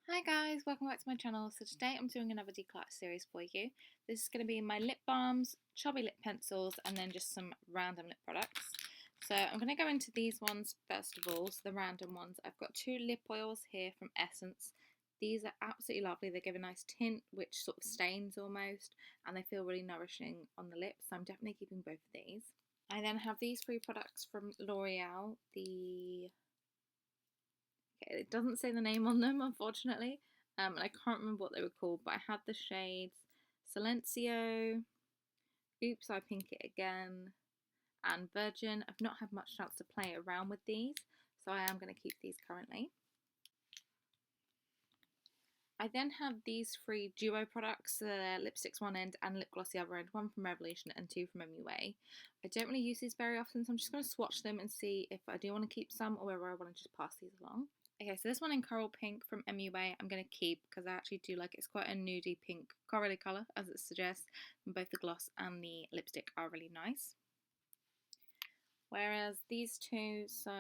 Hi guys, welcome back to my channel. So today I'm doing another declutter series for you. This is going to be my lip balms, chubby lip pencils, and then just some random lip products. So I'm going to go into these ones first of all, so the random ones. I've got two lip oils here from Essence. These are absolutely lovely. They give a nice tint which sort of stains almost, and they feel really nourishing on the lips, so I'm definitely keeping both of these. I then have these three products from L'Oreal, it doesn't say the name on them, unfortunately, and I can't remember what they were called, but I had the shades Silencio, Oops, I Pink It Again, and Virgin. I've not had much chance to play around with these, so I am going to keep these currently. I then have these three duo products, lipsticks one end and lip gloss the other end, one from Revolution and two from MUA. I don't really use these very often, so I'm just going to swatch them and see if I do want to keep some or whether I want to just pass these along. Okay, so this one in Coral Pink from MUA I'm going to keep because I actually do like it. It's quite a nudie pink corally colour as it suggests, and both the gloss and the lipstick are really nice. Whereas these two, so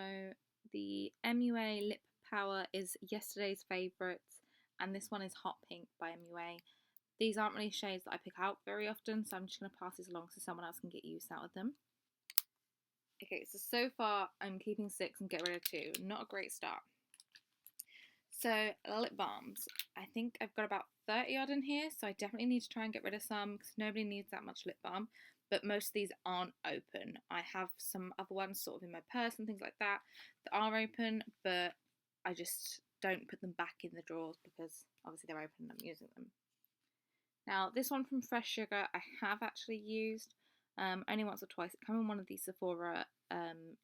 the MUA Lip Power is yesterday's favourites, and this one is Hot Pink by MUA. These aren't really shades that I pick out very often, so I'm just going to pass these along so someone else can get use out of them. Okay, so far I'm keeping 6 and get rid of 2. Not a great start. So lip balms, I think I've got about 30 odd in here, so I definitely need to try and get rid of some because nobody needs that much lip balm, but most of these aren't open. I have some other ones sort of in my purse and things like that that are open, but I just don't put them back in the drawers because obviously they're open and I'm using them. Now this one from Fresh Sugar I have actually used only once or twice. It came in one of these Sephora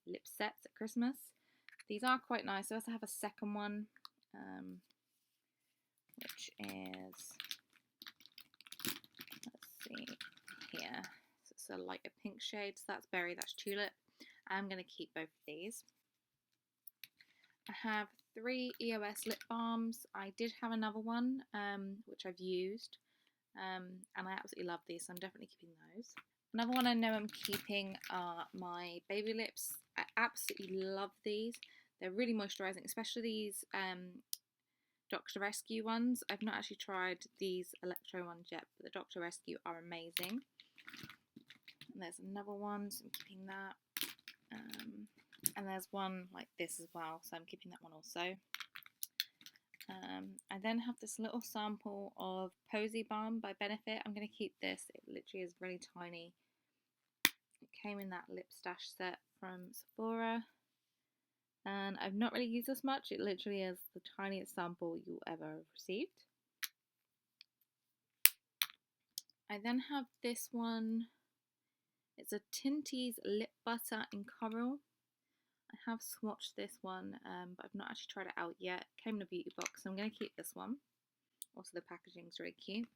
lip sets at Christmas. These are quite nice. I also have a second one which is, let's see here, so it's a lighter pink shade, so that's berry, that's tulip. I'm going to keep both of these. I have 3 EOS lip balms. I did have another one which I've used and I absolutely love these, so I'm definitely keeping those. Another one I know I'm keeping are my baby lips. I absolutely love these. They're really moisturising, especially these Dr. Rescue ones. I've not actually tried these Electro ones yet, but the Dr. Rescue are amazing. And there's another one, so I'm keeping that. And there's one like this as well, so I'm keeping that one also. I then have this little sample of Posy Balm by Benefit. I'm going to keep this. It literally is really tiny. It came in that lip stash set from Sephora. And I've not really used this much. It literally is the tiniest sample you'll ever have received. I then have this one. It's a Tinty's Lip Butter in Coral. I have swatched this one, but I've not actually tried it out yet. It came in a beauty box, so I'm going to keep this one. Also, the packaging's really cute.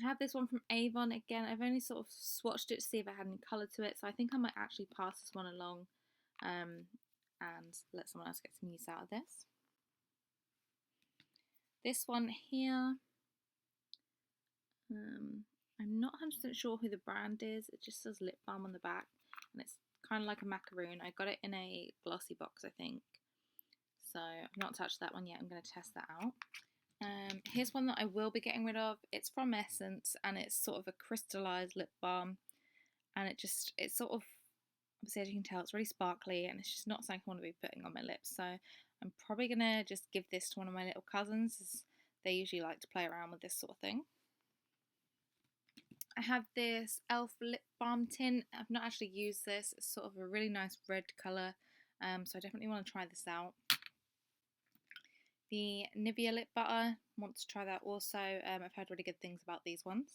I have this one from Avon. Again, I've only sort of swatched it to see if it had any colour to it, so I think I might actually pass this one along and let someone else get some use out of this. This one here, I'm not 100% sure who the brand is. It just says lip balm on the back, and it's kind of like a macaroon. I got it in a glossy box, I think. So I've not touched that one yet. I'm going to test that out. Here's one that I will be getting rid of. It's from Essence, and it's sort of a crystallized lip balm, and it's sort of, obviously as you can tell, it's really sparkly, and it's just not something I want to be putting on my lips. So I'm probably going to just give this to one of my little cousins, as they usually like to play around with this sort of thing. I have this e.l.f. lip balm tint. I've not actually used this. It's sort of a really nice red colour, so I definitely want to try this out. The Nivea lip butter, want to try that also. I've heard really good things about these ones.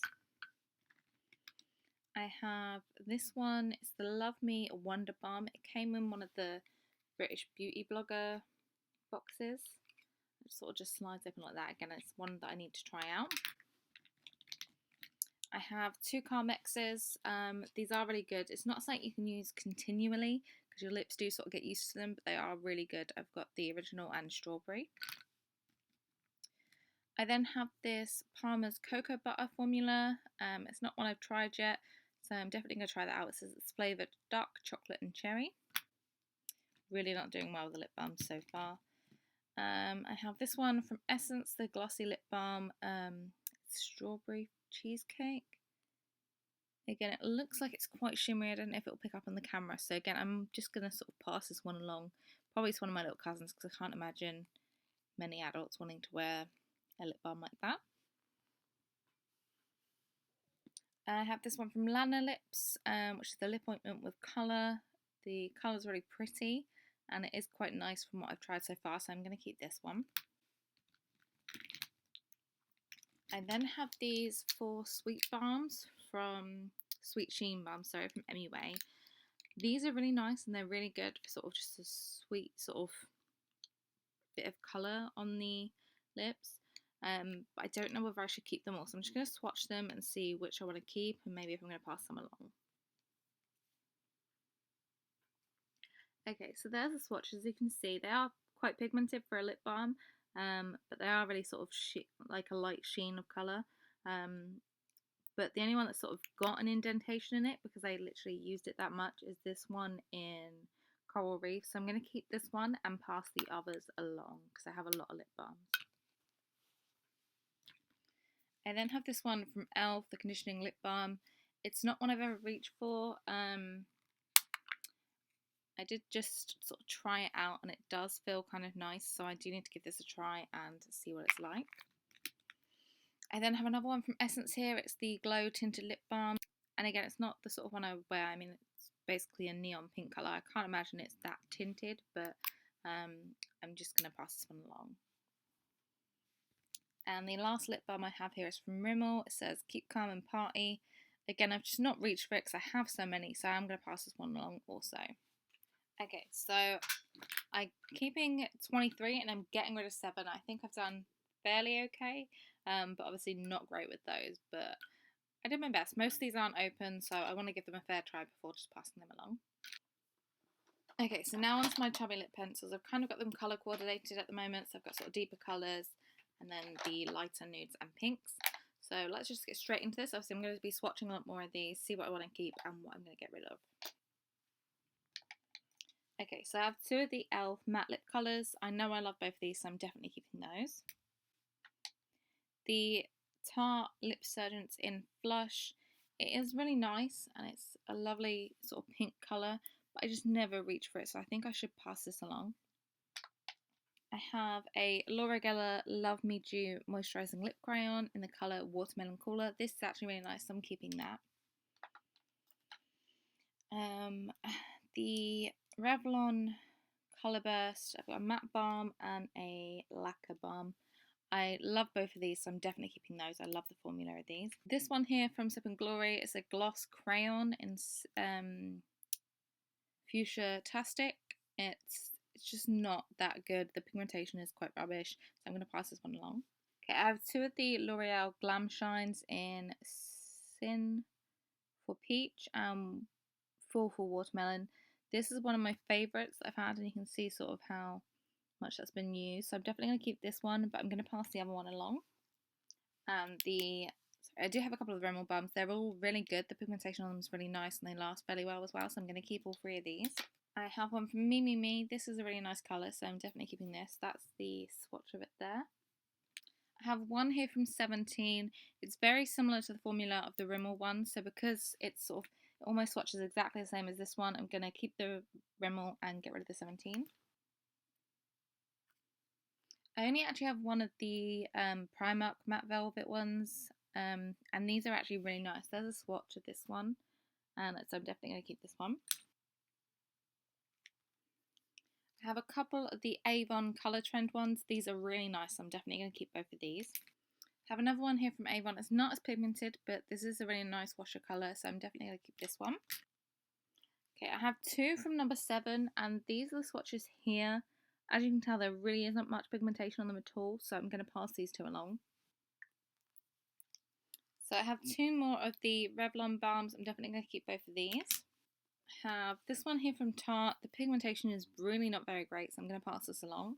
I have this one. It's the Love Me Wonder Balm. It came in one of the British beauty blogger boxes. It sort of just slides open like that. Again, it's one that I need to try out. I have 2 Carmexes. These are really good. It's not something you can use continually because your lips do sort of get used to them, but they are really good. I've got the original and strawberry. I then have this Palmer's Cocoa Butter formula. It's not one I've tried yet, so I'm definitely going to try that out. It says it's flavoured dark chocolate and cherry. Really not doing well with the lip balm so far. I have this one from Essence, the Glossy Lip Balm, Strawberry Cheesecake. Again, it looks like it's quite shimmery. I don't know if it'll pick up on the camera. So again, I'm just going to sort of pass this one along. Probably to one of my little cousins because I can't imagine many adults wanting to wear a lip balm like that. I have this one from Lana Lips, which is the lip ointment with colour. The colour is really pretty and it is quite nice from what I've tried so far, so I'm going to keep this one. I then have these 4 Sweet Balms from Sweet Sheen Balm, sorry, from MUA. These are really nice and they're really good for sort of just a sweet sort of bit of colour on the lips. But I don't know whether I should keep them all, so I'm just going to swatch them and see which I want to keep and maybe if I'm going to pass them along. Okay, so there's the swatch. As you can see, they are quite pigmented for a lip balm, but they are really sort of like a light sheen of colour. But the only one that's sort of got an indentation in it, because I literally used it that much, is this one in Coral Reef. So I'm going to keep this one and pass the others along because I have a lot of lip balms. I then have this one from e.l.f., the conditioning lip balm. It's not one I've ever reached for. I did just sort of try it out and it does feel kind of nice, so I do need to give this a try and see what it's like. I then have another one from Essence here. It's the Glow Tinted Lip Balm, and again, it's not the sort of one I would wear. I mean, it's basically a neon pink colour. I can't imagine it's that tinted, but I'm just going to pass this one along. And the last lip balm I have here is from Rimmel. It says Keep Calm and Party. Again, I've just not reached for it because I have so many, so I'm going to pass this one along also. Okay, so I'm keeping 23 and I'm getting rid of 7. I think I've done fairly okay, but obviously not great with those, but I did my best. Most of these aren't open, so I want to give them a fair try before just passing them along. Okay, so now onto my chubby lip pencils. I've kind of got them colour coordinated at the moment, so I've got sort of deeper colours and then the lighter nudes and pinks. So let's just get straight into this. Obviously I'm going to be swatching a lot more of these, see what I want to keep and what I'm going to get rid of. Okay, so I have 2 of the e.l.f. matte lip colours. I know I love both of these, so I'm definitely keeping those. The Tarte Lip Surgence in Flush. It is really nice and it's a lovely sort of pink colour, but I just never reach for it, so I think I should pass this along. I have a Laura Geller Love Me Dew Moisturising Lip Crayon in the colour Watermelon Cooler. This is actually really nice, so I'm keeping that. The Revlon Colour Burst. I've got a matte balm and a lacquer balm. I love both of these, so I'm definitely keeping those. I love the formula of these. This one here from Sip and Glory is a gloss crayon in Fuchsia Tastic. It's just not that good. The pigmentation is quite rubbish, so I'm going to pass this one along. Okay, I have 2 of the L'Oreal Glam Shines in Sin for Peach and Full for Watermelon. This is one of my favourites that I've had, and you can see sort of how much that's been used. So I'm definitely going to keep this one, but I'm going to pass the other one along. I do have a couple of Rimmel balms. They're all really good. The pigmentation on them is really nice and they last fairly well as well, so I'm going to keep all 3 of these. I have one from Me Me Me. This is a really nice colour, so I'm definitely keeping this. That's the swatch of it there. I have one here from 17. It's very similar to the formula of the Rimmel one, so because it's sort of, it almost swatches exactly the same as this one, I'm going to keep the Rimmel and get rid of the 17. I only actually have one of the Primark Matte Velvet ones, and these are actually really nice. There's a swatch of this one, and so I'm definitely going to keep this one. I have a couple of the Avon Colour Trend ones. These are really nice, so I'm definitely going to keep both of these. I have another one here from Avon. It's not as pigmented, but this is a really nice washer colour, so I'm definitely going to keep this one. Okay, I have 2 from number 7, and these are the swatches here. As you can tell, there really isn't much pigmentation on them at all, so I'm going to pass these 2 along. So I have 2 more of the Revlon balms. I'm definitely going to keep both of these. I have this one here from Tarte. The pigmentation is really not very great, so I'm going to pass this along.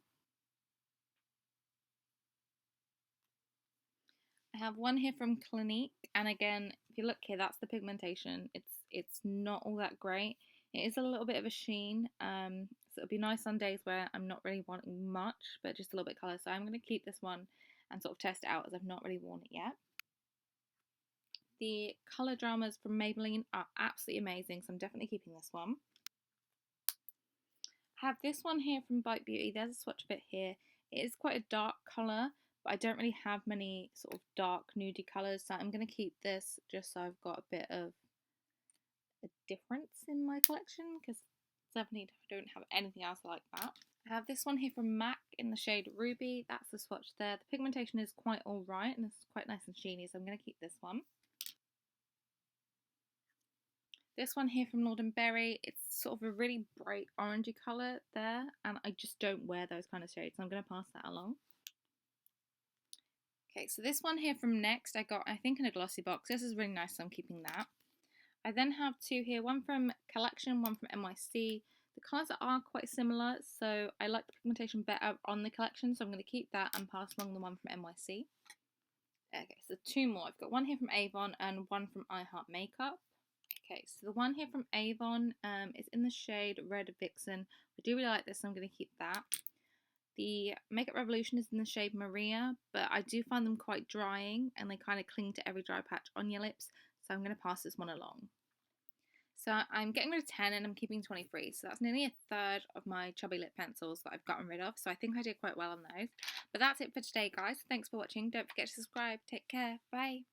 I have one here from Clinique, and again, if you look here, that's the pigmentation. It's not all that great. It is a little bit of a sheen, so So it'll be nice on days where I'm not really wanting much, but just a little bit of colour. So I'm going to keep this one and sort of test it out as I've not really worn it yet. The colour dramas from Maybelline are absolutely amazing, so I'm definitely keeping this one. I have this one here from Bite Beauty. There's a swatch of it here. It is quite a dark colour, but I don't really have many sort of dark nudie colours, so I'm going to keep this just so I've got a bit of a difference in my collection, because definitely don't have anything else like that. I have this one here from MAC in the shade Ruby. That's the swatch there. The pigmentation is quite alright and it's quite nice and sheeny, so I'm going to keep this one. This one here from Lord & Berry, it's sort of a really bright orangey colour there, and I just don't wear those kind of shades, so I'm going to pass that along. Okay, so this one here from Next, I got, I think, in a glossy box. This is really nice, so I'm keeping that. I then have two here, one from Collection, one from NYC. The colours are quite similar, so I like the pigmentation better on the Collection, so I'm going to keep that and pass along the one from NYC. Okay, so two more. I've got one here from Avon and one from I Heart Makeup. Okay, so the one here from Avon is in the shade Red Vixen. I do really like this, so I'm going to keep that. The Makeup Revolution is in the shade Maria, but I do find them quite drying and they kind of cling to every dry patch on your lips, so I'm going to pass this one along. So I'm getting rid of 10 and I'm keeping 23, so that's nearly a third of my chubby lip pencils that I've gotten rid of, so I think I did quite well on those. But that's it for today, guys. Thanks for watching. Don't forget to subscribe. Take care. Bye.